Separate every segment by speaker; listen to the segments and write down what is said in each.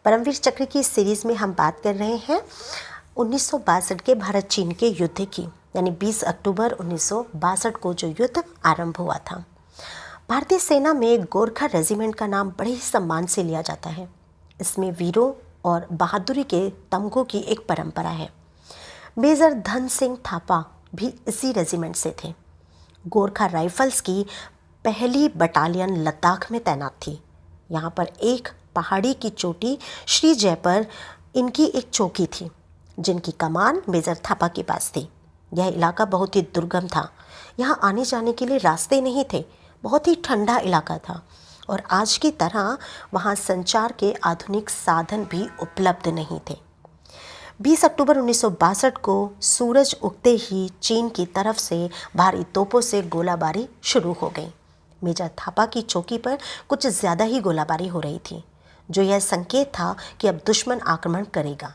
Speaker 1: परमवीर चक्र की सीरीज़ में हम बात कर रहे हैं 1962 के भारत चीन के युद्ध की, यानी 20 अक्टूबर 1962 को जो युद्ध आरंभ हुआ था। भारतीय सेना में गोरखा रेजिमेंट का नाम बड़े ही सम्मान से लिया जाता है। इसमें वीरों और बहादुरी के तमगों की एक परंपरा है। मेजर धन सिंह थापा भी इसी रेजिमेंट से थे। गोरखा राइफल्स की पहली बटालियन लद्दाख में तैनात थी। यहाँ पर एक पहाड़ी की चोटी श्री जय पर इनकी एक चौकी थी, जिनकी कमान मेजर थापा के पास थी। यह इलाका बहुत ही दुर्गम था। यहाँ आने जाने के लिए रास्ते नहीं थे। बहुत ही ठंडा इलाका था और आज की तरह वहाँ संचार के आधुनिक साधन भी उपलब्ध नहीं थे। 20 अक्टूबर 1962 को सूरज उगते ही चीन की तरफ से भारी तोपों से गोलाबारी शुरू हो गई। मेजर थापा की चौकी पर कुछ ज़्यादा ही गोलाबारी हो रही थी, जो यह संकेत था कि अब दुश्मन आक्रमण करेगा।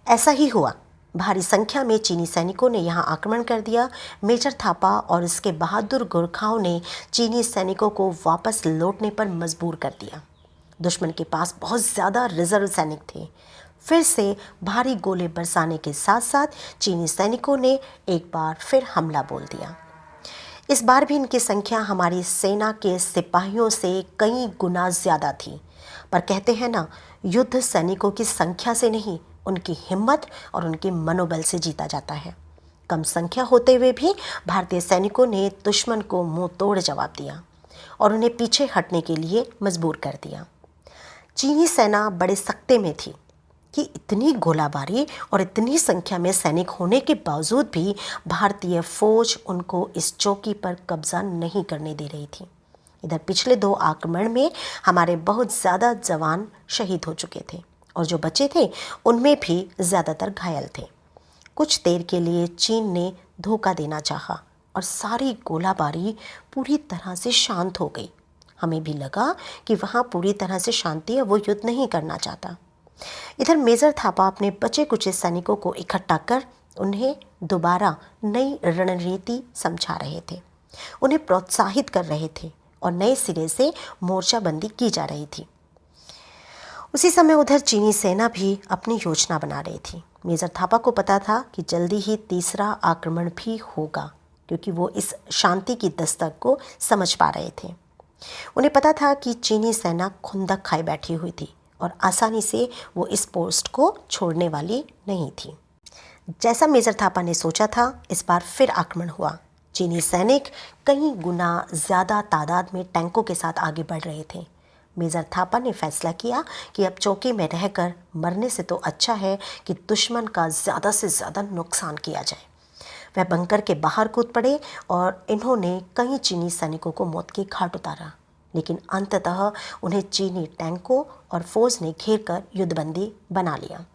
Speaker 1: ऐसा ही हुआ। भारी संख्या में चीनी सैनिकों ने यहां आक्रमण कर दिया। मेजर थापा और इसके बहादुर गोरखाओं ने चीनी सैनिकों को वापस लौटने पर मजबूर कर दिया। दुश्मन के पास बहुत ज़्यादा रिजर्व सैनिक थे। फिर से भारी गोले बरसाने के साथ साथ चीनी सैनिकों ने एक बार फिर हमला बोल दिया। इस बार भी इनकी संख्या हमारी सेना के सिपाहियों से कई गुना ज़्यादा थी। पर कहते हैं ना, युद्ध सैनिकों की संख्या से नहीं, उनकी हिम्मत और उनके मनोबल से जीता जाता है। कम संख्या होते हुए भी भारतीय सैनिकों ने दुश्मन को मुंह तोड़ जवाब दिया और उन्हें पीछे हटने के लिए मजबूर कर दिया। चीनी सेना बड़े सख्ते में थी कि इतनी गोलाबारी और इतनी संख्या में सैनिक होने के बावजूद भी भारतीय फौज उनको इस चौकी पर कब्जा नहीं करने दे रही थी। इधर पिछले 2 आक्रमण में हमारे बहुत ज़्यादा जवान शहीद हो चुके थे और जो बचे थे उनमें भी ज़्यादातर घायल थे। कुछ देर के लिए चीन ने धोखा देना चाहा और सारी गोलाबारी पूरी तरह से शांत हो गई। हमें भी लगा कि वहाँ पूरी तरह से शांति है, वो युद्ध नहीं करना चाहता। इधर मेजर थापा अपने बचे कुचे सैनिकों को इकट्ठा कर उन्हें दोबारा नई रणनीति समझा रहे थे, उन्हें प्रोत्साहित कर रहे थे और नए सिरे से मोर्चाबंदी की जा रही थी। उसी समय उधर चीनी सेना भी अपनी योजना बना रही थी। मेजर थापा को पता था कि जल्दी ही तीसरा आक्रमण भी होगा, क्योंकि वो इस शांति की दस्तक को समझ पा रहे थे। उन्हें पता था कि चीनी सेना खुंदक खाए बैठी हुई थी और आसानी से वो इस पोस्ट को छोड़ने वाली नहीं थी। जैसा मेजर थापा ने सोचा था, इस बार फिर आक्रमण हुआ। चीनी सैनिक कई गुना ज़्यादा तादाद में टैंकों के साथ आगे बढ़ रहे थे। मेजर थापा ने फैसला किया कि अब चौकी में रहकर मरने से तो अच्छा है कि दुश्मन का ज़्यादा से ज़्यादा नुकसान किया जाए। वह बंकर के बाहर कूद पड़े और इन्होंने कई चीनी सैनिकों को मौत के घाट उतारा, लेकिन अंततः उन्हें चीनी टैंकों और फौज ने घेर कर युद्धबंदी बना लिया।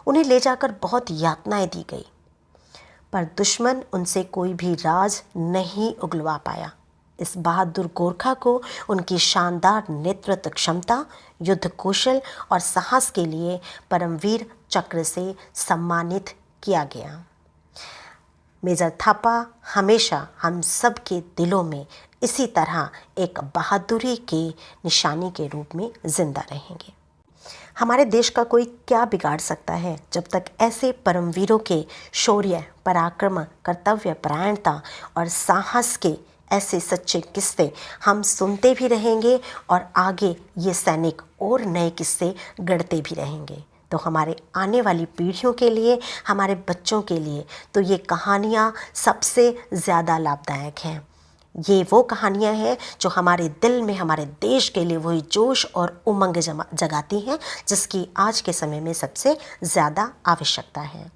Speaker 1: उन्हें ले जाकर बहुत यातनाएं दी गई, पर दुश्मन उनसे कोई भी राज नहीं उगलवा पाया। इस बहादुर गोरखा को उनकी शानदार नेतृत्व क्षमता, युद्ध कौशल और साहस के लिए परमवीर चक्र से सम्मानित किया गया। मेजर थापा हमेशा हम सब के दिलों में इसी तरह एक बहादुरी के निशानी के रूप में जिंदा रहेंगे। हमारे देश का कोई क्या बिगाड़ सकता है, जब तक ऐसे परमवीरों के शौर्य, पराक्रम, कर्तव्य परायणता और साहस के ऐसे सच्चे किस्से हम सुनते भी रहेंगे और आगे ये सैनिक और नए किस्से गढ़ते भी रहेंगे। तो हमारे आने वाली पीढ़ियों के लिए, हमारे बच्चों के लिए तो ये कहानियाँ सबसे ज़्यादा लाभदायक हैं। ये वो कहानियाँ हैं जो हमारे दिल में, हमारे देश के लिए वही जोश और उमंग जगाती हैं, जिसकी आज के समय में सबसे ज़्यादा आवश्यकता है।